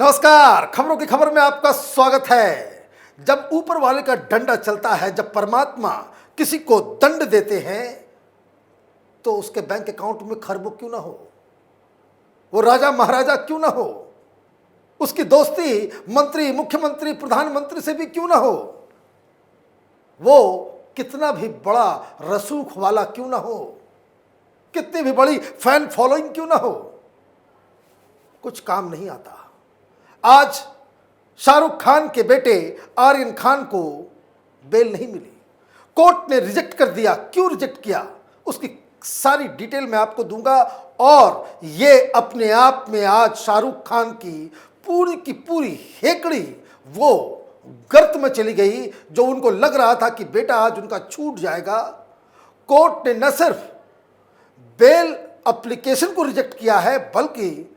नमस्कार। खबरों की खबर में आपका स्वागत है। जब ऊपर वाले का डंडा चलता है, जब परमात्मा किसी को दंड देते हैं, तो उसके बैंक अकाउंट में खरबों क्यों ना हो, वो राजा महाराजा क्यों ना हो, उसकी दोस्ती मंत्री, मुख्यमंत्री, प्रधानमंत्री से भी क्यों ना हो, वो कितना भी बड़ा रसूख वाला क्यों ना हो, कितनी भी बड़ी फैन फॉलोइंग क्यों ना हो, कुछ काम नहीं आता। आज शाहरुख खान के बेटे आर्यन खान को बेल नहीं मिली, कोर्ट ने रिजेक्ट कर दिया। क्यों रिजेक्ट किया, उसकी सारी डिटेल मैं आपको दूंगा। और ये अपने आप में आज शाहरुख खान की पूरी हेकड़ी वो गर्त में चली गई, जो उनको लग रहा था कि बेटा आज उनका छूट जाएगा। कोर्ट ने न सिर्फ बेल एप्लीकेशन को रिजेक्ट किया है, बल्कि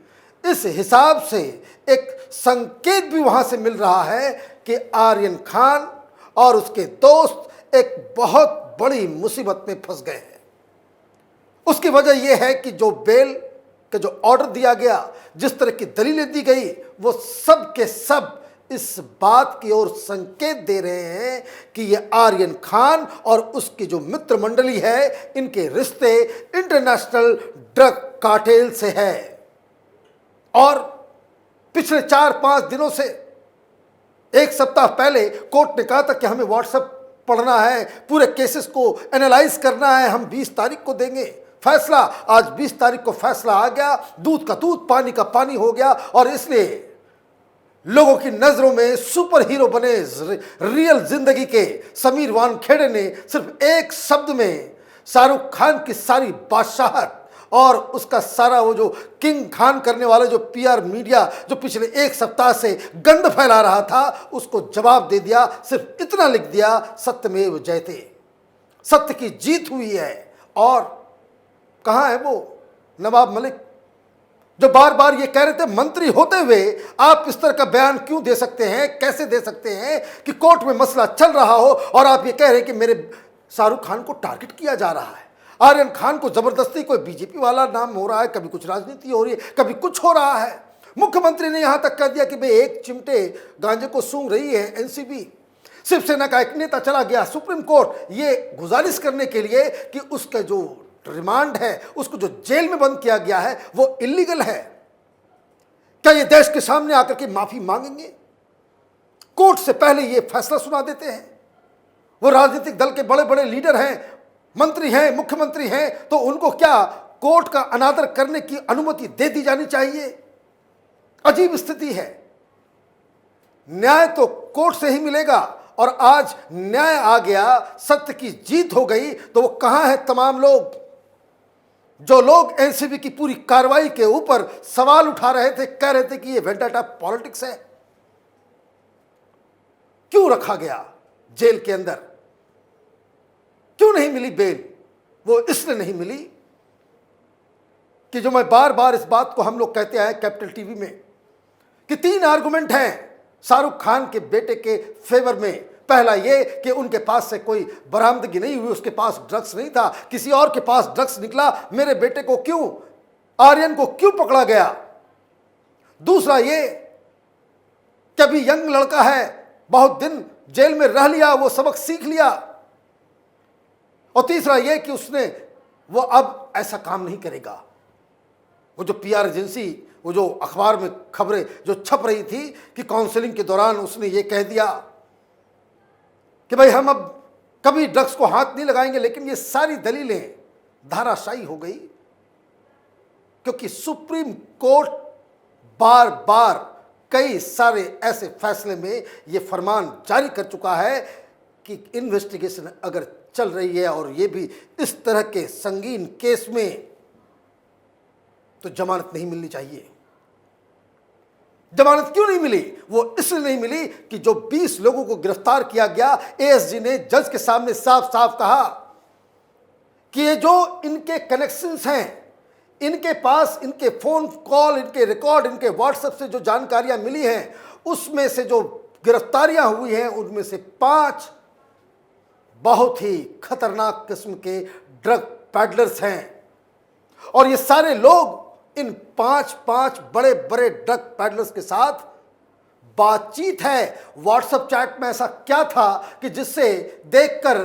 इस हिसाब से एक संकेत भी वहां से मिल रहा है कि आर्यन खान और उसके दोस्त एक बहुत बड़ी मुसीबत में फंस गए हैं। उसकी वजह यह है कि जो बेल का जो ऑर्डर दिया गया, जिस तरह की दलीलें दी गई, वो सब के सब इस बात की ओर संकेत दे रहे हैं कि ये आर्यन खान और उसकी जो मित्र मंडली है, इनके रिश्ते इंटरनेशनल ड्रग कार्टेल से है। और पिछले 4-5 दिनों से, एक सप्ताह पहले कोर्ट ने कहा था कि हमें व्हाट्सएप पढ़ना है, पूरे केसेस को एनालाइज करना है, हम 20 तारीख को देंगे फैसला। आज 20 तारीख को फैसला आ गया, दूध का दूध पानी का पानी हो गया। और इसलिए लोगों की नजरों में सुपर हीरो बने रियल जिंदगी के समीर वानखेड़े ने सिर्फ एक शब्द में शाहरुख खान की सारी बादशाहत और उसका सारा वो जो किंग खान करने वाला जो पीआर मीडिया जो पिछले एक सप्ताह से गंद फैला रहा था, उसको जवाब दे दिया। सिर्फ इतना लिख दिया, सत्यमेव जयते, सत्य की जीत हुई है। और कहाँ है वो नवाब मलिक, जो बार बार ये कह रहे थे मंत्री होते हुए आप इस तरह का बयान क्यों दे सकते हैं, कैसे दे सकते हैं कि कोर्ट में मसला चल रहा हो और आप ये कह रहे हैं कि मेरे शाहरुख खान को टारगेट किया जा रहा है, आर्यन खान को जबरदस्ती कोई बीजेपी वाला नाम हो रहा है, कभी कुछ राजनीति हो रही है, कभी कुछ हो रहा है। मुख्यमंत्री ने यहां तक कह दिया कि भाई एक चिमटे गांजे को सूंघ रही है एनसीबी। शिवसेना का एक नेता चला गया सुप्रीम कोर्ट ये गुजारिश करने के लिए कि उसका जो रिमांड है, उसको जो जेल में बंद किया गया है, वो इलीगल है। क्या ये देश के सामने आकर के माफी मांगेंगे? कोर्ट से पहले ये फैसला सुना देते हैं। वो राजनीतिक दल के बड़े बड़े लीडर हैं, मंत्री हैं, मुख्यमंत्री हैं, तो उनको क्या कोर्ट का अनादर करने की अनुमति दे दी जानी चाहिए? अजीब स्थिति है। न्याय तो कोर्ट से ही मिलेगा और आज न्याय आ गया, सत्य की जीत हो गई। तो वो कहां है तमाम लोग, जो लोग एनसीबी की पूरी कार्रवाई के ऊपर सवाल उठा रहे थे, कह रहे थे कि ये वेंडाटा पॉलिटिक्स है? क्यों रखा गया जेल के अंदर? क्यों नहीं मिली बेल? वो इसलिए नहीं मिली कि जो मैं बार बार इस बात को हम लोग कहते आए कैपिटल टीवी में कि 3 आर्गुमेंट हैं शाहरुख खान के बेटे के फेवर में। पहला ये कि उनके पास से कोई बरामदगी नहीं हुई, उसके पास ड्रग्स नहीं था, किसी और के पास ड्रग्स निकला, मेरे बेटे को क्यों, आर्यन को क्यों पकड़ा गया? दूसरा ये कि अभी यंग लड़का है, बहुत दिन जेल में रह लिया, वो सबक सीख लिया। और तीसरा यह कि वो अब ऐसा काम नहीं करेगा। वो जो पीआर एजेंसी, वो जो अखबार में खबरें जो छप रही थी कि काउंसलिंग के दौरान उसने ये कह दिया कि भाई हम अब कभी ड्रग्स को हाथ नहीं लगाएंगे, लेकिन ये सारी दलीलें धाराशायी हो गई, क्योंकि सुप्रीम कोर्ट बार बार कई सारे ऐसे फैसले में ये फरमान जारी कर चुका है कि इन्वेस्टिगेशन अगर चल रही है और ये भी इस तरह के संगीन केस में, तो जमानत नहीं मिलनी चाहिए। जमानत क्यों नहीं मिली? वो इसलिए नहीं मिली कि जो 20 लोगों को गिरफ्तार किया गया, एएसजी ने जज के सामने साफ साफ कहा कि ये जो इनके कनेक्शंस हैं, इनके पास इनके फोन कॉल, इनके रिकॉर्ड, इनके व्हाट्सएप से जो जानकारियां मिली हैं, उसमें से जो गिरफ्तारियां हुई हैं, उनमें से 5 बहुत ही खतरनाक किस्म के ड्रग पैडलर्स हैं। और ये सारे लोग इन 5 बड़े बड़े ड्रग पैडलर्स के साथ बातचीत है। व्हाट्सएप चैट में ऐसा क्या था कि जिससे देखकर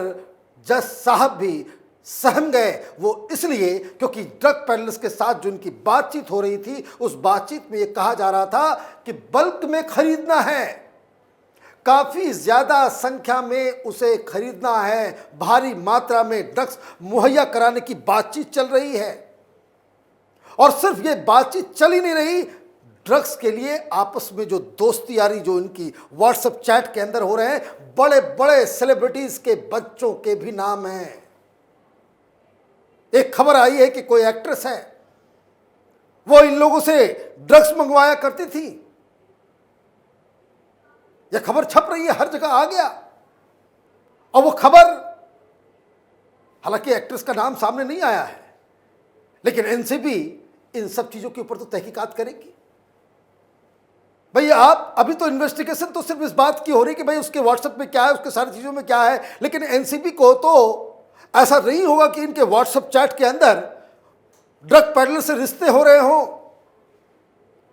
जज साहब भी सहम गए। वो इसलिए क्योंकि ड्रग पेडलर्स के साथ जो इनकी बातचीत हो रही थी, उस बातचीत में ये कहा जा रहा था कि बल्क में खरीदना है, काफी ज्यादा संख्या में उसे खरीदना है, भारी मात्रा में ड्रग्स मुहैया कराने की बातचीत चल रही है। और सिर्फ ये बातचीत चल ही नहीं रही, ड्रग्स के लिए आपस में जो दोस्ती यारी जो इनकी व्हाट्सएप चैट के अंदर हो रहे हैं, बड़े बड़े सेलिब्रिटीज के बच्चों के भी नाम हैं। एक खबर आई है कि कोई एक्ट्रेस है, वो इन लोगों से ड्रग्स मंगवाया करती थी। यह खबर छप रही है, हर जगह आ गया। और वो खबर, हालांकि एक्ट्रेस का नाम सामने नहीं आया है, लेकिन एनसीबी इन सब चीजों के ऊपर तो तहकीकात करेगी। भाई आप अभी तो इन्वेस्टिगेशन तो सिर्फ इस बात की हो रही कि भाई उसके व्हाट्सएप में क्या है, उसके सारी चीजों में क्या है, लेकिन एनसीबी को तो ऐसा नहीं होगा कि इनके व्हाट्सएप चैट के अंदर ड्रग पेडलर से रिश्ते हो रहे हों।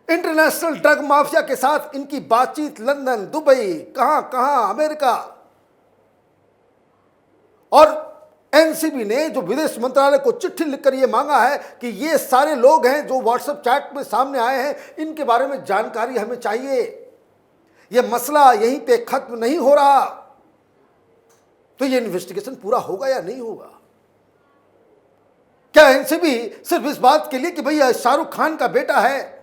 इंटरनेशनल ड्रग माफिया के साथ इनकी बातचीत लंदन, दुबई, कहां कहां, अमेरिका। और एनसीबी ने जो विदेश मंत्रालय को चिट्ठी लिखकर यह मांगा है कि ये सारे लोग हैं जो व्हाट्सएप चैट में सामने आए हैं, इनके बारे में जानकारी हमें चाहिए। यह मसला यहीं पे खत्म नहीं हो रहा। तो ये इन्वेस्टिगेशन पूरा होगा या नहीं होगा? क्या एनसीबी सिर्फ इस बात के लिए कि भैया शाहरुख खान का बेटा है,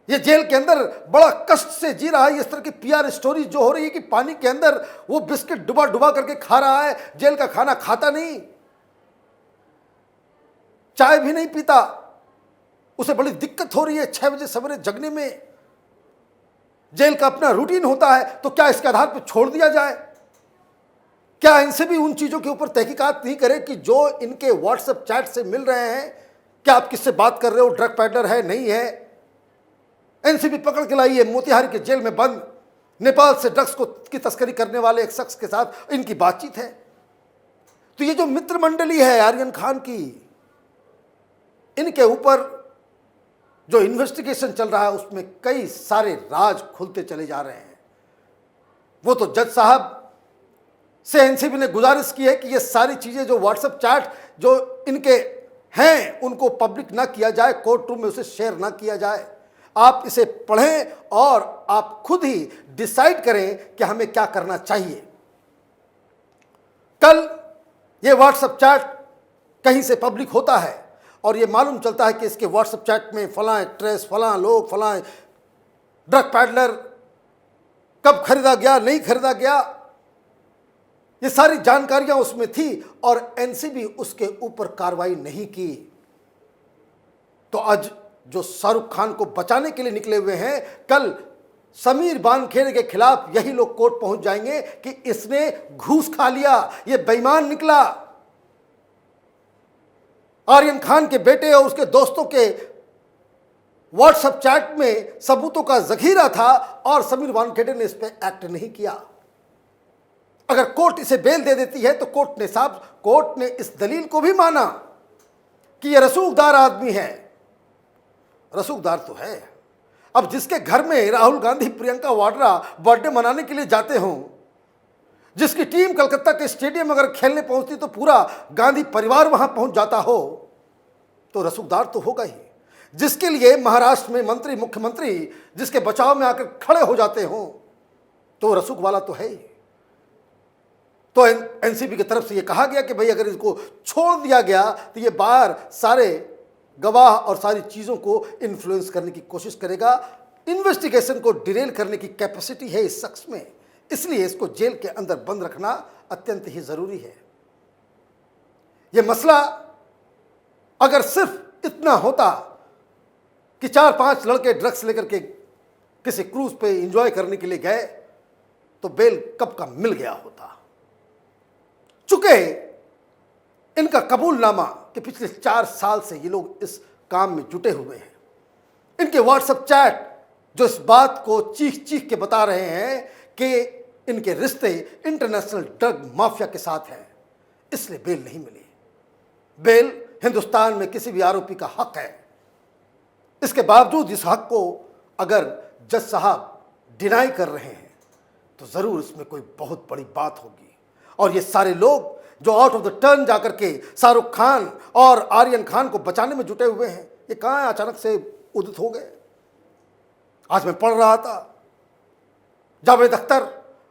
ये जेल के अंदर बड़ा कष्ट से जी रहा है, इस तरह की पीआर स्टोरी जो हो रही है कि पानी के अंदर वो बिस्किट डुबा डुबा करके खा रहा है, जेल का खाना खाता नहीं, चाय भी नहीं पीता, उसे बड़ी दिक्कत हो रही है 6 बजे सवेरे जगने में, जेल का अपना रूटीन होता है, तो क्या इसके आधार पर छोड़ दिया जाए? क्या इनसे भी उन चीजों के ऊपर तहकीकात नहीं करे कि जो इनके व्हाट्सएप चैट से मिल रहे हैं, क्या आप किससे बात कर रहे हो, ड्रग पैडलर है नहीं है? एनसीबी पकड़ के लाई है मोतिहारी के जेल में बंद नेपाल से ड्रग्स की तस्करी करने वाले एक शख्स के साथ इनकी बातचीत है। तो ये जो मित्र मंडली है आर्यन खान की, इनके ऊपर जो इन्वेस्टिगेशन चल रहा है उसमें कई सारे राज खुलते चले जा रहे हैं। वो तो जज साहब से एनसीबी ने गुजारिश की है कि ये सारी चीजें जो व्हाट्सएप चैट जो इनके हैं उनको पब्लिक ना किया जाए, कोर्ट रूम में उसे शेयर ना किया जाए। आप इसे पढ़ें और आप खुद ही डिसाइड करें कि हमें क्या करना चाहिए। कल ये व्हाट्सएप चैट कहीं से पब्लिक होता है और ये मालूम चलता है कि इसके व्हाट्सएप चैट में फलां एक्ट्रेस, फलां लोग, फलां ड्रग पैडलर कब खरीदा गया, नहीं खरीदा गया, ये सारी जानकारियां उसमें थी और एनसीबी उसके ऊपर कार्रवाई नहीं की। तो आज जो शाहरुख खान को बचाने के लिए निकले हुए हैं, कल समीर वानखेड़े के खिलाफ यही लोग कोर्ट पहुंच जाएंगे कि इसने घूस खा लिया, ये बेईमान निकला। आर्यन खान के बेटे और उसके दोस्तों के व्हाट्सएप चैट में सबूतों का जखीरा था और समीर वानखेड़े ने इस पर एक्ट नहीं किया। अगर कोर्ट इसे बेल दे देती है तो कोर्ट ने इस दलील को भी माना कि यह रसूखदार आदमी है। रसूखदार तो है। अब जिसके घर में राहुल गांधी, प्रियंका वाड्रा बर्थडे मनाने के लिए जाते हों, जिसकी टीम कलकत्ता के स्टेडियम अगर खेलने पहुंचती तो पूरा गांधी परिवार वहां पहुंच जाता हो, तो रसूखदार तो होगा ही। जिसके लिए महाराष्ट्र में मंत्री, मुख्यमंत्री जिसके बचाव में आकर खड़े हो जाते हों, तो रसूख वाला तो है ही। तो एनसीबी की तरफ से यह कहा गया कि भाई अगर इसको छोड़ दिया गया तो ये बाहर सारे गवाह और सारी चीज़ों को इन्फ्लुएंस करने की कोशिश करेगा। इन्वेस्टिगेशन को डिरेल करने की कैपेसिटी है इस शख्स में, इसलिए इसको जेल के अंदर बंद रखना अत्यंत ही ज़रूरी है। यह मसला अगर सिर्फ इतना होता कि 4-5 लड़के ड्रग्स लेकर के किसी क्रूज पे एंजॉय करने के लिए गए तो बेल कब का मिल गया होता। चूंकि इनका कबूलनामा कि पिछले 4 साल से ये लोग इस काम में जुटे हुए हैं, इनके व्हाट्सएप चैट जो इस बात को चीख चीख के बता रहे हैं कि इनके रिश्ते इंटरनेशनल ड्रग माफिया के साथ हैं, इसलिए बेल नहीं मिली। बेल हिंदुस्तान में किसी भी आरोपी का हक है। इसके बावजूद इस हक को अगर जज साहब डिनाई कर रहे हैं तो ज़रूर इसमें कोई बहुत बड़ी बात होगी। और ये सारे लोग जो आउट ऑफ द टर्न जाकर के शाहरुख खान और आर्यन खान को बचाने में जुटे हुए हैं, ये कहाँ अचानक से उदित हो गए। आज मैं पढ़ रहा था, जावेद अख्तर,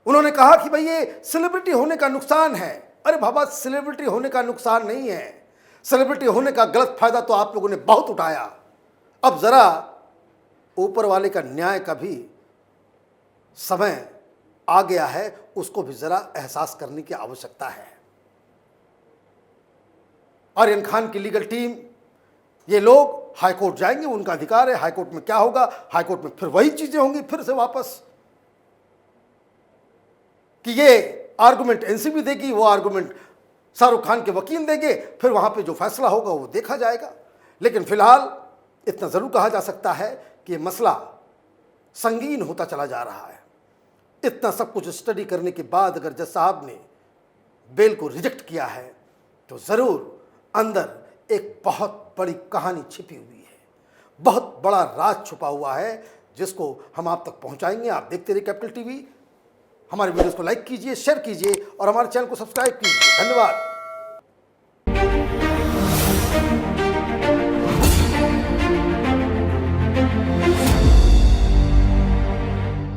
उन्होंने कहा कि भाई ये सेलिब्रिटी होने का नुकसान है। अरे बाबा, सेलिब्रिटी होने का नुकसान नहीं है, सेलिब्रिटी होने का गलत फायदा तो आप लोगों ने बहुत उठाया। अब जरा ऊपर वाले का न्याय का भी समय आ गया है, उसको भी जरा एहसास करने की आवश्यकता है। आर्यन खान की लीगल टीम, ये लोग हाईकोर्ट जाएंगे, उनका अधिकार है। हाईकोर्ट में क्या होगा, हाईकोर्ट में फिर वही चीजें होंगी, फिर से वापस कि ये आर्गुमेंट एनसीबी देगी, वो आर्गुमेंट शाहरुख खान के वकील देंगे, फिर वहां पे जो फैसला होगा वो देखा जाएगा। लेकिन फिलहाल इतना जरूर कहा जा सकता है कि ये मसला संगीन होता चला जा रहा है। इतना सब कुछ स्टडी करने के बाद अगर जज साहब ने बेल को रिजेक्ट किया है तो जरूर अंदर एक बहुत बड़ी कहानी छिपी हुई है, बहुत बड़ा राज छुपा हुआ है, जिसको हम आप तक पहुंचाएंगे। आप देखते रहिए कैपिटल टीवी। हमारे वीडियोस को लाइक कीजिए, शेयर कीजिए और हमारे चैनल को सब्सक्राइब कीजिए। धन्यवाद।